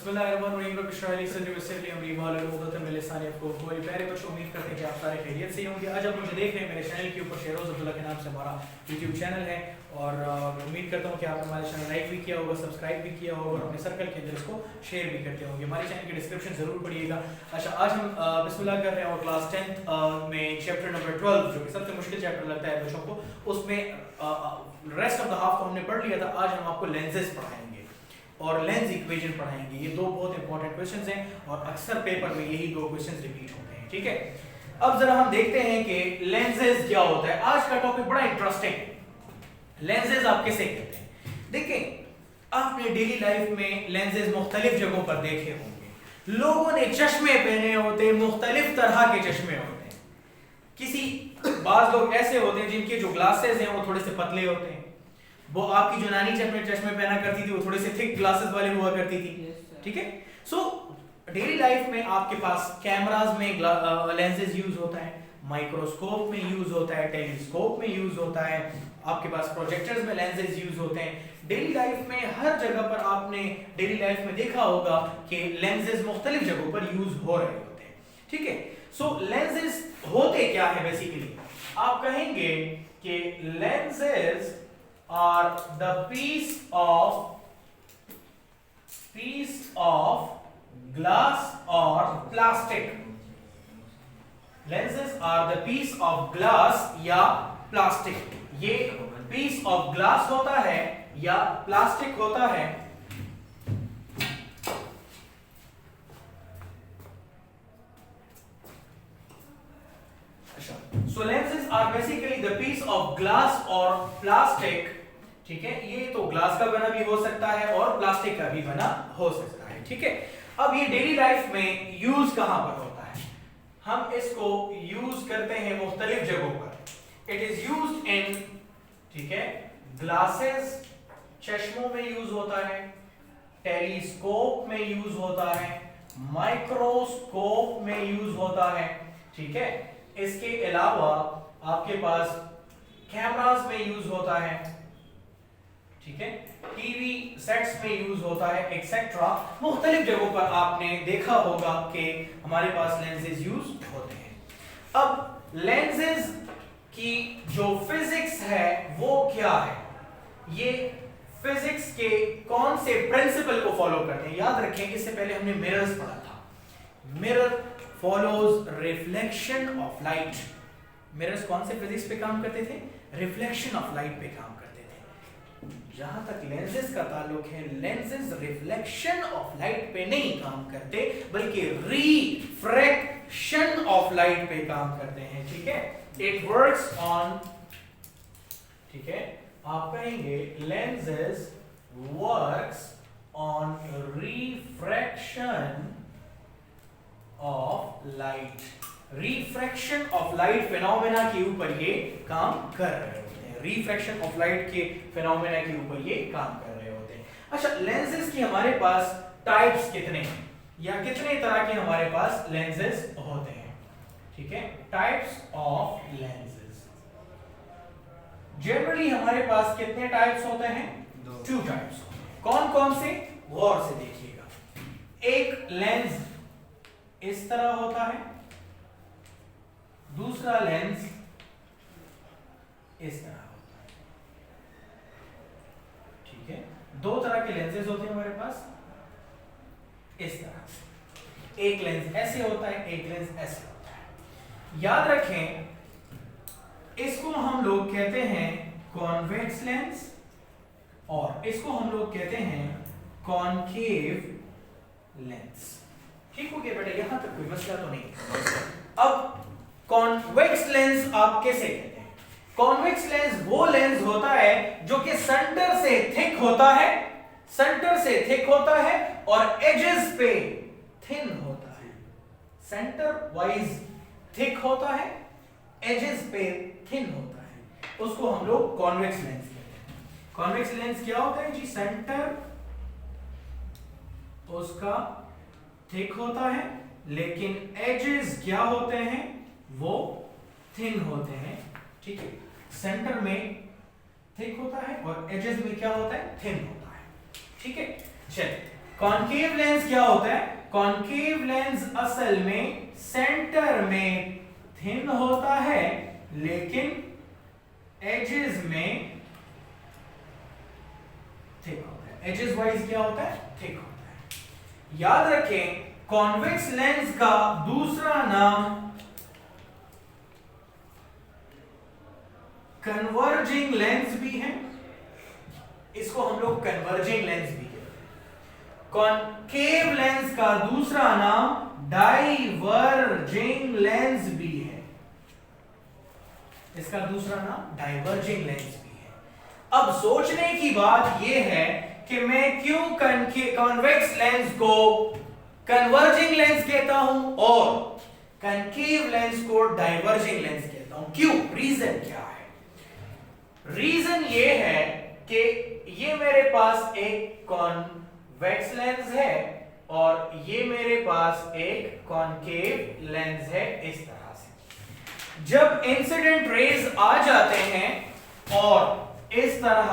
बिस्मिल्लाहिर्रहमानिर्रहीम रब्बिश्रह सदरी वयस्सिर ली अमरी वहलुल उक़दतम मिन लिसानी यफ़क़हू क़ौली। प्यारे बच्चों, उम्मीद करते हैं कि आप सारे खैरियत से होंगे। आज आप मुझे देख रहे हैं मेरे चैनल के ऊपर शेरोज़ अब्दुल्ला के नाम से हमारा यूट्यूब चैनल है और उम्मीद करता हूँ कि आपने हमारे चैनल लाइक भी किया होगा, सब्सक्राइब भी किया होगा और अपने सर्कल के अंदर इसको शेयर भी करते होंगे। हमारे चैनल की डिस्क्रिप्शन ज़रूर पढ़िएगा। अच्छा, आज हम बिस्मिल्लाह कर रहे हैं और क्लास 10th में चैप्टर नंबर 12 जो कि सबसे मुश्किल चैप्टर लगता है बच्चों को, उसमें रेस्ट ऑफ द हाफ तो हमने पढ़ लिया था। आज हम आपको लेंसेज पढ़ाएंगे और लेंस इक्वेशन पढ़ाएंगे। ये दो बहुत इंपॉर्टेंट क्वेश्चंस हैं और अक्सर पेपर में यही दो क्वेश्चंस रिपीट होते हैं। ठीक है, अब जरा हम देखते हैं कि लेंसेज क्या होता है। आज का टॉपिक बड़ा इंटरेस्टिंग है। लेंसेज आप किसे कहते हैं? देखिए, आपने डेली लाइफ में लेंसेज मुख्तलिफ जगहों पर देखे होंगे। लोगों ने चश्मे पहने होते हैं, मुख्तलिफ तरह के चश्मे होते हैं। बाज लोग ऐसे होते हैं जिनके जो ग्लासेस हैं वो थोड़े से पतले होते हैं। वो आपकी जो नानी चश्मे पहना करती थी वो थोड़े से थिक ग्लासेस वाले हुआ करती थी। ठीक है, सो डेली लाइफ में आपके पास कैमरास में लेंसेज यूज होता है, माइक्रोस्कोप में यूज होता है, टेलीस्कोप में यूज होता है, आपके पास प्रोजेक्टर्स में लेंसेज यूज होते हैं। डेली लाइफ में हर जगह पर आपने डेली लाइफ में देखा होगा कि लेंसेज मुख्तलिफ जगहों पर यूज हो रहे होते हैं। ठीक है, सो लेंसेज होते क्या है बेसिकली? आप कहेंगे कि lenses are the piece of glass or plastic. Lenses are the piece of glass या plastic. ये piece of glass होता है या plastic होता है। So lenses are basically the piece of glass or plastic. ठीक है, ये तो ग्लास का बना भी हो सकता है और प्लास्टिक का भी बना हो सकता है। ठीक है, अब ये डेली लाइफ में यूज कहां पर होता है? हम इसको यूज करते हैं मुख्तलिफ जगहों पर। इट इज यूज्ड इन, ठीक है, ग्लासेस, चश्मों में यूज होता है, टेलीस्कोप में यूज होता है, माइक्रोस्कोप में यूज होता है। ठीक है, इसके अलावा आपके पास कैमरास में यूज होता है, ठीक है, टीवी सेट्स में यूज होता है, एक्सेट्रा। मुख्तलिफ जगहों पर आपने देखा होगा कि हमारे पास लेंसेज यूज होते हैं। अब लेंसेज की जो फिजिक्स है वो क्या है? ये फिजिक्स के कौन से प्रिंसिपल को फॉलो करते हैं? याद रखें, इससे पहले हमने मिरर्स पढ़ा था। Mirror follows reflection of light. Mirrors कौन से फिजिक्स पे काम करते थे? रिफ्लेक्शन ऑफ लाइट पे काम करते थे। जहां तक लेंसेज का ताल्लुक है, लेंसेज रिफ्लेक्शन ऑफ लाइट पे नहीं काम करते बल्कि रिफ्रैक्शन ऑफ लाइट पे काम करते हैं। ठीक है, इट वर्क्स ऑन, ठीक है, आप कहेंगे lenses works on refraction of light. Refraction of light phenomena के ऊपर ये काम कर रहे होते हैं। रिफ्रैक्शन ऑफ लाइट के फिनोमेना के ऊपर ये काम कर रहे होते हैं। अच्छा, लेंसेज की हमारे पास टाइप्स कितने हैं या कितने तरह के हमारे पास लेंसेज होते हैं? ठीक है, टाइप्स ऑफ लेंसेज। जनरली हमारे पास कितने टाइप्स होते हैं? 2 टाइप्स होते हैं। कौन कौन से? गौर से देखिएगा। एक लेंस इस तरह होता है, दूसरा लेंस इस तरह होता है। ठीक है, 2 तरह के लेंसेज होते हैं हमारे पास इस तरह से। एक लेंस ऐसे होता है, एक लेंस ऐसे होता है। याद रखें, इसको हम लोग कहते हैं कॉन्वेक्स लेंस और इसको हम लोग कहते हैं कॉनकेव लेंस। ठीक हो गया बेटा, यहां तक कोई मसला तो नहीं। अब कॉन्वेक्स लेंस आप कैसे कहते हैं? कॉन्वेक्स लेंस वो लेंस होता है जो कि सेंटर से थिक होता है, सेंटर से थिक होता है और एजेस पे थिन होता है। सेंटर वाइज थिक होता है, एजेस पे थिन होता है, उसको हम लोग कॉन्वेक्स लेंस कहते हैं। कॉन्वेक्स लेंस क्या होता है जी? सेंटर उसका थिक होता है लेकिन एजेस क्या होते हैं? वो थिन होते हैं। ठीक है, सेंटर में थिक होता है और एजेस में क्या होता है? थिन होता है। ठीक है, चलिए कॉनकेव लेंस क्या होता है? कॉनकेव लेंस असल में सेंटर में थिन होता है लेकिन एजेस में थिक होता है। एजेस वाइज क्या होता है? थिक होता है। याद रखें कॉन्वेक्स लेंस का दूसरा नाम कन्वर्जिंग लेंस भी है, इसको हम लोग कन्वर्जिंग लेंस भी कहते हैं। कॉनकेव लेंस का दूसरा नाम डाइवर्जिंग लेंस भी है, इसका दूसरा नाम डाइवर्जिंग लेंस भी है। अब सोचने की बात यह है कि मैं क्यों कॉन्वेक्स लेंस को कन्वर्जिंग लेंस कहता हूं और कॉनकेव लेंस को डाइवर्जिंग लेंस कहता हूं, क्यों? रीजन क्या है? रीजन ये है कि ये मेरे पास एक कॉन्वेक्स लेंस है और ये मेरे पास एक कॉनकेव लेंस है। इस तरह से जब इंसिडेंट रेज आ जाते हैं और इस तरह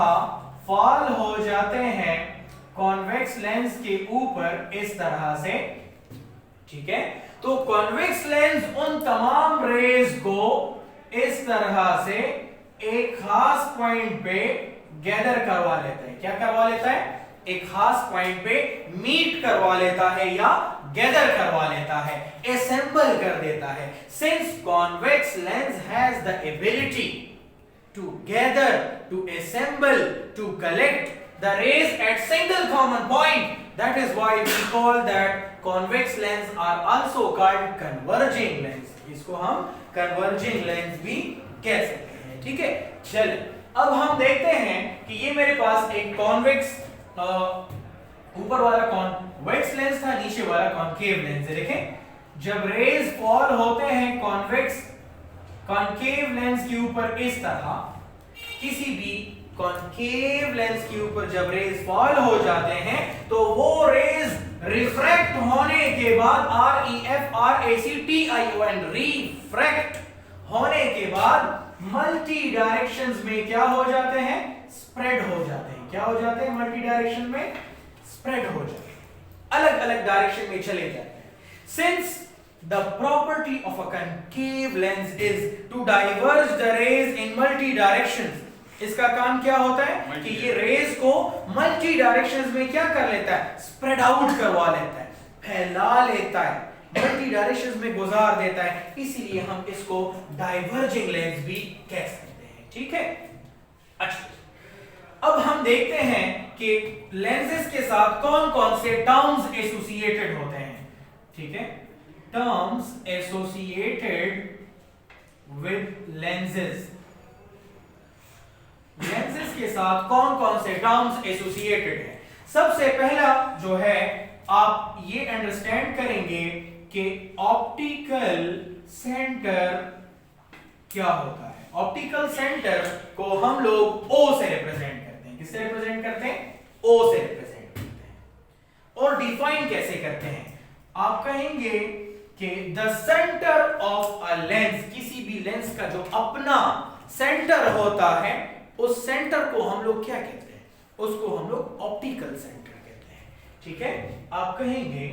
फॉल हो जाते हैं कॉन्वेक्स लेंस के ऊपर इस तरह से, ठीक है, तो कॉन्वेक्स लेंस उन तमाम रेज को इस तरह से एक खास पॉइंट पे गैदर करवा लेता है। क्या करवा लेता है? एक खास पॉइंट पे मीट करवा लेता है या गैदर करवा लेता है, असेंबल कर देता है। Since convex lens has the ability to gather, to assemble, to collect the rays at single common point, that is why we call that convex lens are also called converging lens। इसको हम converging lens भी कह सकते हैं, ठीक है। चलिए अब हम देखते हैं कि ये मेरे पास एक कॉन्वेक्स ऊपर वाला कॉन्वेक्स लेंस था, नीचे वाला कॉनकेव लेंस है। देखें जब रेज फॉल होते हैं कॉन्वेक्स कॉनकेव लेंस के ऊपर इस तरह, किसी भी कॉनकेव लेंस के ऊपर जब रेज फॉल हो जाते हैं तो वो रेज रिफ्रैक्ट होने के बाद REFRACTION रिफ्रैक्ट होने के बाद मल्टी डायरेक्शंस में क्या हो जाते हैं? स्प्रेड हो जाते हैं। क्या हो जाते हैं? मल्टी डायरेक्शन में स्प्रेड हो जाते हैं, अलग अलग डायरेक्शन में चले जाते हैं। Since the property of a concave lens is to diverge the rays in multi directions, इसका काम क्या होता है कि ये रेज को मल्टी डायरेक्शंस में क्या कर लेता है? स्प्रेड आउट करवा लेता है, फैला लेता है, मल्टी डायरेक्शंस में गुजार देता है। इसीलिए हम इसको डाइवर्जिंग लेंस भी कह सकते हैं, ठीक है। अच्छा अब हम देखते हैं कि लेंसेज के साथ कौन कौन से टर्म्स एसोसिएटेड होते हैं, ठीक है। Terms associated with lenses, lenses के साथ कौन कौन से टर्म्स एसोसिएटेड हैं? सबसे पहला जो है आप ये अंडरस्टैंड करेंगे कि ऑप्टिकल सेंटर क्या होता है। ऑप्टिकल सेंटर को हम लोग O से रिप्रेजेंट करते हैं। किससे रिप्रेजेंट करते हैं? O से रिप्रेजेंट करते हैं। और डिफाइन कैसे करते हैं? आप कहेंगे कि the centre of a lens, किसी भी लेंस का जो अपना सेंटर होता है उस सेंटर को हम लोग क्या कहते हैं? उसको हम लोग ऑप्टिकल सेंटर कहते हैं, ठीक है। आप कहेंगे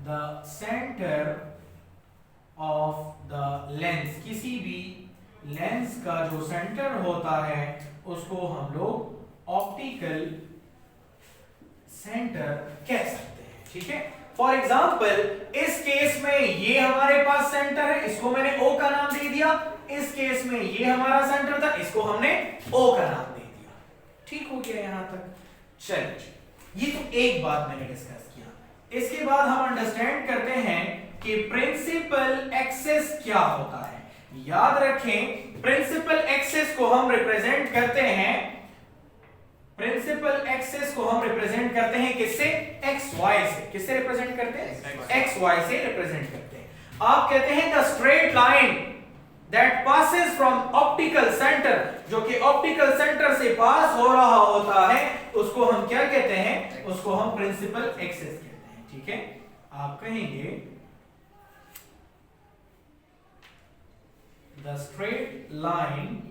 the centre of the lens, किसी भी लेंस का जो सेंटर होता है उसको हम लोग ऑप्टिकल सेंटर कह सकते हैं, ठीक है। फॉर एग्जाम्पल इस केस में ये हमारे पास सेंटर है, इसको मैंने O का नाम दे दिया। इस केस में ये हमारा सेंटर था, इसको हमने O का नाम दे दिया। ठीक हो गया यहां तक? चलिए ये तो एक बात मैंने डिस्कस किया। इसके बाद हम अंडरस्टैंड करते हैं कि प्रिंसिपल एक्सिस क्या होता है। याद रखें प्रिंसिपल एक्सिस को हम रिप्रेजेंट करते हैं, प्रिंसिपल एक्सिस को हम रिप्रेजेंट करते हैं किससे? एक्स वाई से। किससे रिप्रेजेंट करते हैं? एक्स वाई से रिप्रेजेंट करते हैं। आप कहते हैं the straight line that passes from optical centre, जो कि ऑप्टिकल सेंटर से पास हो रहा होता है उसको हम क्या कहते हैं? उसको हम प्रिंसिपल एक्सिस कहते हैं, ठीक है। आप कहेंगे the straight line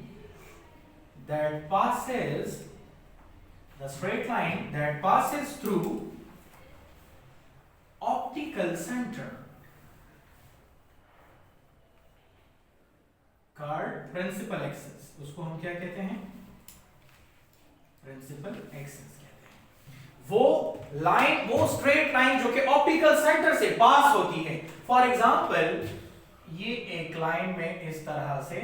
that passes the straight line that passes through optical center called principal axis, उसको हम क्या कहते हैं? प्रिंसिपल एक्सिस कहते हैं। वो लाइन, वो स्ट्रेट लाइन जो कि ऑप्टिकल सेंटर से पास होती है। फॉर एग्जांपल ये एक लाइन में इस तरह से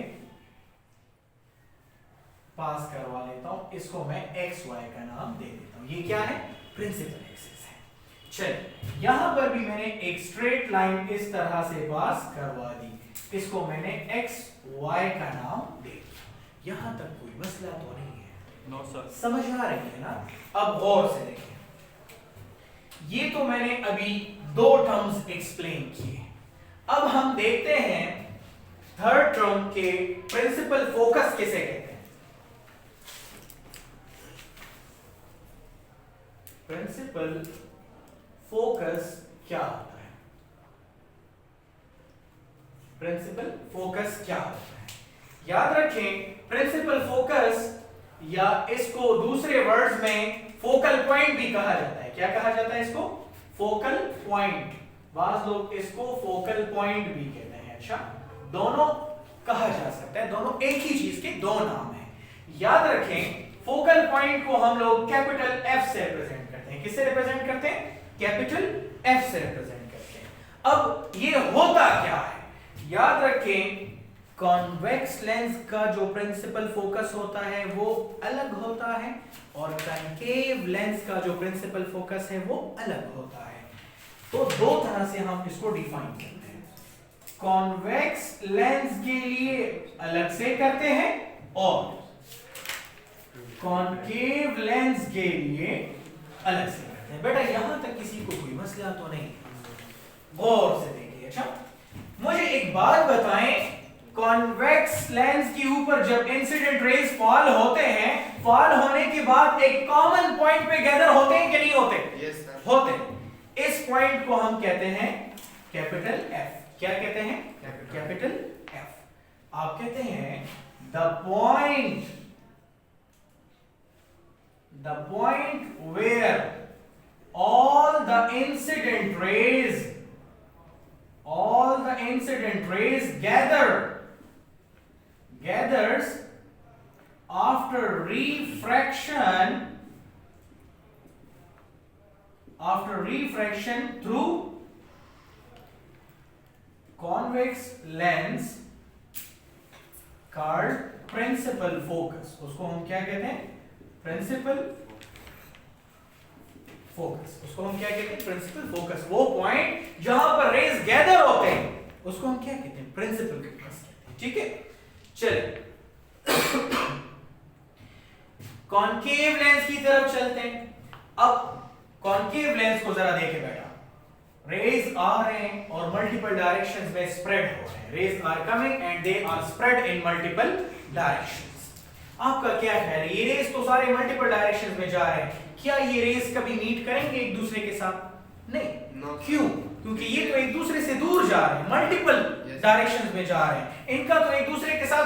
पास करवा लेता हूं, इसको मैं एक्स वाई का नाम दे देता हूं। ये क्या है? प्रिंसिपल एक्सिस है। चलिए यहां पर भी मैंने एक स्ट्रेट लाइन इस तरह से पास करवा दी, इसको मैंने एक्स वाई का नाम दे दिया। यहां तक कोई मसला तो नहीं है? No sir. समझ आ रही है ना? अब गौर से देखिए, ये तो मैंने अभी दो टर्म्स एक्सप्लेन किए। अब हम देखते हैं थर्ड टर्म के प्रिंसिपल फोकस किसे कहते हैं। प्रिंसिपल फोकस क्या होता है? प्रिंसिपल फोकस क्या होता है? याद रखें, प्रिंसिपल फोकस या इसको दूसरे वर्ड्स में फोकल पॉइंट भी कहा जाता है। क्या कहा जाता है इसको? Focal point. बाज लोग इसको फोकल पॉइंट भी कहते हैं। अच्छा, दोनों कहा जा सकता है, दोनों एक ही चीज के दो नाम हैं। याद रखें, फोकल पॉइंट को हम लोग कैपिटल एफ से रिप्रेजेंट करते हैं। किससे रिप्रेजेंट करते हैं? कैपिटल एफ से रिप्रेजेंट करते हैं। अब ये होता क्या है? याद रखें, कॉन्वेक्स लेंस का जो प्रिंसिपल फोकस होता है वो अलग होता है, और कनकेव लेंस का जो प्रिंसिपल फोकस है वो अलग होता है। तो दो तरह से हम इसको डिफाइन करते हैं। कॉन्वेक्स लेंस के लिए अलग से करते हैं और कॉनकेव लेंस के लिए अलग से करते हैं। बेटा यहां तक किसी को कोई मसला तो नहीं? गौर से देखिए। अच्छा, मुझे एक बात बताएं, कॉन्वेक्स लेंस के ऊपर जब इंसिडेंट रेज फॉल होते हैं, फॉल होने के बाद एक कॉमन पॉइंट पे गैदर होते हैं कि नहीं होते? Yes sir. होते हैं। इस पॉइंट को हम कहते हैं कैपिटल एफ। क्या कहते हैं? Capital F. आप कहते हैं the point where all the incident rays gathers after refraction through convex lens called principal focus। उसको हम क्या कहते हैं? Principal focus. उसको हम क्या कहते हैं? Principal focus. वो पॉइंट जहां पर रेज गैदर होते हैं उसको हम क्या कहते हैं? प्रिंसिपल फोकस कहते हैं। ठीक है, चलिए कॉनकेव लेंस की तरफ चलते हैं। अब कॉनकेव लेंस को जरा देखें बेटा, रेज आ रहे हैं और मल्टीपल डायरेक्शंस में स्प्रेड हो रहे हैं। Rays are coming and they are spread in multiple directions. आपका क्या ख्याल है? ये रेज तो सारे मल्टीपल डायरेक्शंस में जा रहे हैं, क्या ये रेज कभी मीट करेंगे एक दूसरे के साथ? नहीं। No. क्यों? क्योंकि ये तो एक दूसरे से दूर जा रहे हैं, मल्टीपल डायरेक्शंस में जा रहे हैं। इनका तो एक दूसरे के साथ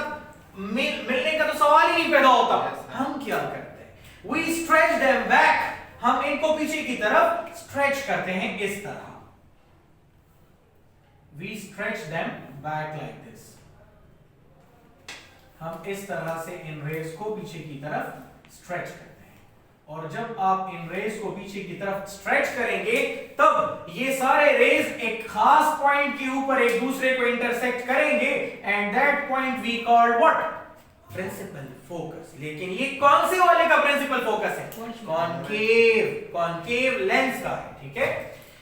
मिलने का तो सवाल ही नहीं पैदा होता। हम क्या करते हैं? We stretch them back। हम इनको पीछे की तरफ स्ट्रेच करते हैं इस तरह। We stretch them back like this। हम इस तरह से इन रेज को पीछे की तरफ स्ट्रेच करते हैं, और जब आप इन रेज को पीछे की तरफ स्ट्रेच करेंगे तब ये सारे रेज एक खास पॉइंट के ऊपर एक दूसरे को इंटरसेक्ट करेंगे, and that point we called what? Principal focus. लेकिन ये कौन से वाले का प्रिंसिपल फोकस है? कॉनकेव लेंस का है। ठीक है,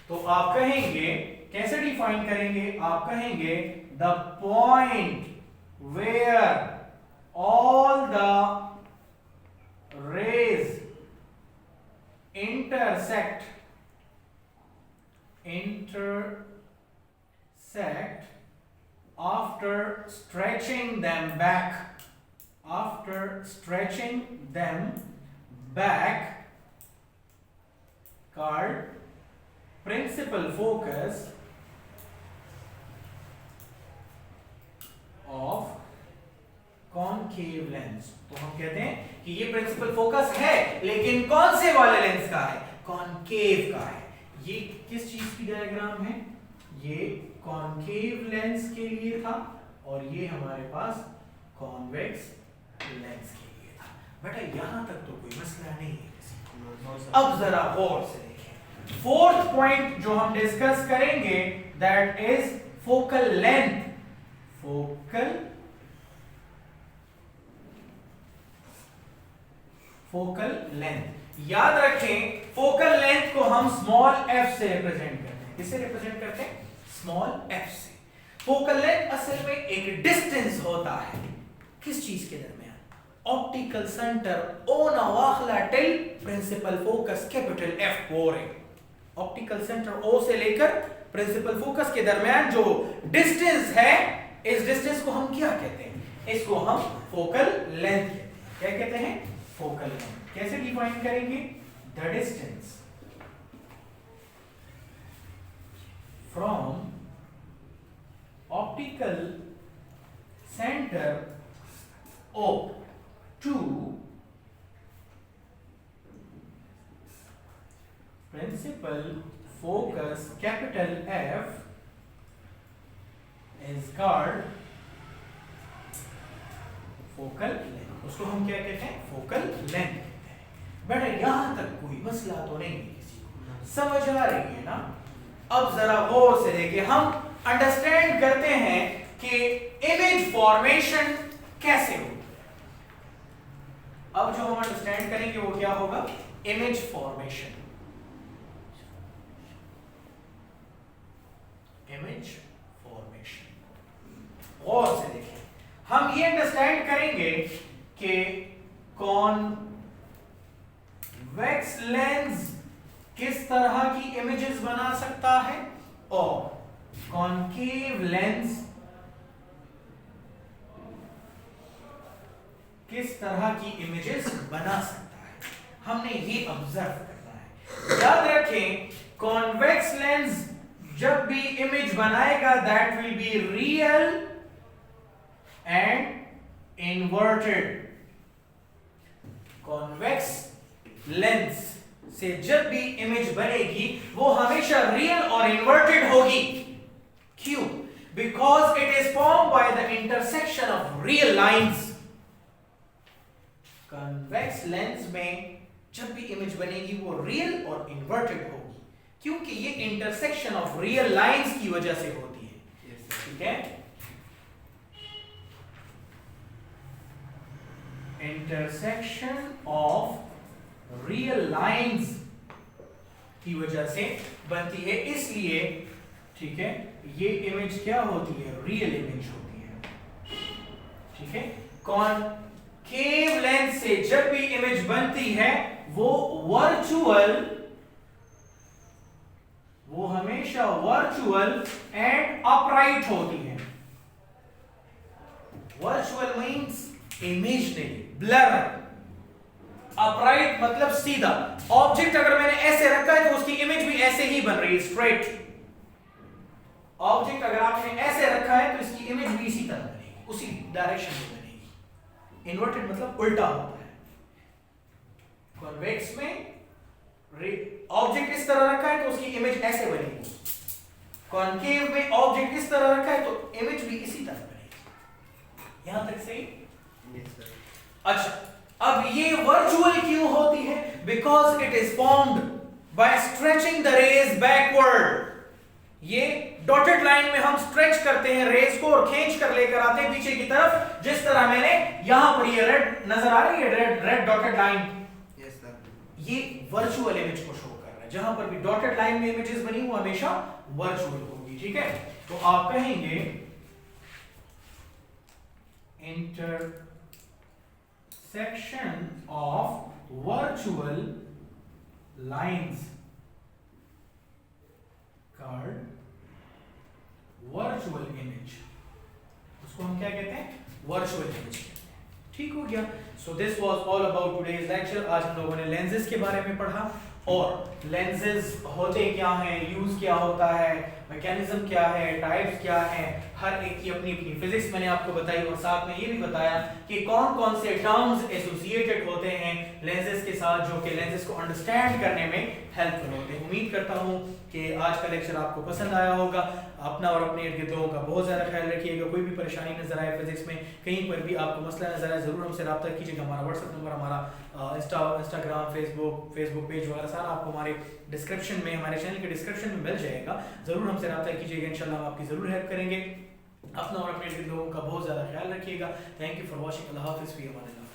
तो आप कहेंगे, कैसे डिफाइन करेंगे? आप कहेंगे the point where all the rays intersect after stretching them back called principal focus of concave lens। Lens. तो हम कहते हैं कि ये प्रिंसिपल फोकस है, लेकिन कौन से वाले लेंस का है? कॉनकेव का है। ये किस चीज की डायग्राम है? ये कॉनकेव लेंस के लिए था और ये हमारे पास कॉन्वेक्स लेंस के लिए था। बेटा यहां तक तो कोई मसला नहीं है। अब जरा गौर से देखें, फोर्थ पॉइंट जो हम डिस्कस करेंगे that is focal length. Focal length याद रखें, फोकल लेंथ को हम स्मॉल f से रिप्रेजेंट करते हैं। किससे रिप्रेजेंट करते हैं? स्मॉल f से। फोकल लेंथ असल में एक डिस्टेंस होता है किस चीज के दरमियान? ऑप्टिकल सेंटर O नवाखला till principal focus capital F बोरे। ऑप्टिकल सेंटर O से लेकर प्रिंसिपल फोकस के दरमियान जो डिस्टेंस है, इस डिस्टेंस को हम क्या कहते हैं? इसको हम फोकल लेंथ कहते हैं। क्या कहते हैं? Focal length. कैसे डिफाइन करेंगे? The distance from optical centre O to principal focus capital F is called focal length। उसको हम क्या कहते हैं? फोकल लेंथ कहते हैं। बेटा यहां तक कोई मसला तो नहीं है किसी को, समझ आ रही है ना? अब जरा गौर से देखिए, हम अंडरस्टैंड करते हैं कि इमेज फॉर्मेशन कैसे होती है। अब जो हम अंडरस्टैंड करेंगे वो क्या होगा? Image formation. इमेज फॉर्मेशन गौर से देखें, हम ये अंडरस्टैंड करेंगे कि कॉन्वेक्स लेंस किस तरह की इमेजेस बना सकता है और कॉनकेव लेंस किस तरह की इमेजेस बना सकता है। हमने ये ऑब्जर्व करना है। याद रखें, कॉन्वेक्स लेंस जब भी इमेज बनाएगा that will be real and inverted. Convex lens से जब भी इमेज बनेगी वो हमेशा रियल और इन्वर्टेड होगी। क्यों? Because it is form by the intersection of real lines. Convex lens में जब भी इमेज बनेगी वो रियल और इन्वर्टेड होगी, क्योंकि ये इंटरसेक्शन ऑफ रियल लाइंस की वजह से होती है। ठीक है? इंटरसेक्शन ऑफ रियल लाइंस की वजह से बनती है, इसलिए ठीक है ये इमेज क्या होती है? रियल इमेज होती है। ठीक है? कॉनकेव लेंस से जब भी इमेज बनती है वो हमेशा वर्चुअल एंड अपराइट होती है। Virtual means imaginary, blur. Upright मतलब सीधा। ऑब्जेक्ट अगर मैंने ऐसे रखा है तो उसकी इमेज भी ऐसे ही बन रही है, स्ट्रेट। ऑब्जेक्ट अगर आपने ऐसे रखा है तो इसकी इमेज भी इसी तरह बनेगी, उसी डायरेक्शन में बनेगी। इन्वर्टेड मतलब उल्टा होता है। कॉन्वेक्स में ऑब्जेक्ट इस तरह रखा है तो उसकी इमेज ऐसे बनेगी। कॉनकेव में ऑब्जेक्ट इस तरह रखा है तो इमेज भी इसी तरह बनेगी। यहां तक सही? अच्छा, अब ये वर्चुअल क्यों होती है? Because it is formed by stretching the rays backward. ये डॉटेड लाइन में हम स्ट्रेच करते हैं रेज को और खींच कर लेकर आते हैं पीछे की तरफ, जिस तरह मैंने यहां पर ये रेड नजर आ रही है, रेड डॉटेड लाइन। ये वर्चुअल इमेज को शो कर रहा है। जहां पर भी डॉटेड लाइन में इमेजेस बनी वो हमेशा वर्चुअल होगी। ठीक है? तो आप कहेंगे intersection of virtual lines called virtual image। उसको हम क्या कहते हैं? virtual image कहते हैं। ठीक हो गया? So this was all about today's lecture। आज हम लोगों ने lenses के बारे में पढ़ा और लेंसेज होते क्या हैं, यूज क्या होता है, मैकेनिज्म क्या है, टाइप्स क्या है, हर एक की अपनी अपनी फिजिक्स मैंने आपको बताई और साथ में ये भी बताया कि कौन कौन से टर्म्स एसोसिएटेड होते हैं लेंसेज के साथ जो कि लेंसेज को अंडरस्टैंड करने में हेल्पफुल होते हैं। उम्मीद करता हूँ कि आज का लेक्चर आपको पसंद आया होगा। अपना और अपने इर्द गिर्द लोगों का बहुत ज़्यादा ख्याल रखिएगा। कोई भी परेशानी नजर आए फिजिक्स में, कहीं पर भी आपको मसला नजर आए, ज़रूर हमसे रब्ता कीजिएगा। हमारा व्हाट्सएप नंबर, हमारा इंस्टाग्राम, फेसबुक पेज वगैरह सारा आपको हमारे डिस्क्रिप्शन में, हमारे चैनल के डिस्क्रिप्शन में मिल जाएगा। ज़रूर हमसे रब्ता कीजिएगा, इंशाल्लाह हम आपकी ज़रूर हेल्प करेंगे। अपना और अपने लोगों का बहुत ज़्यादा ख्याल रखिएगा। Thank you for watching. अल्लाह हाफिज़।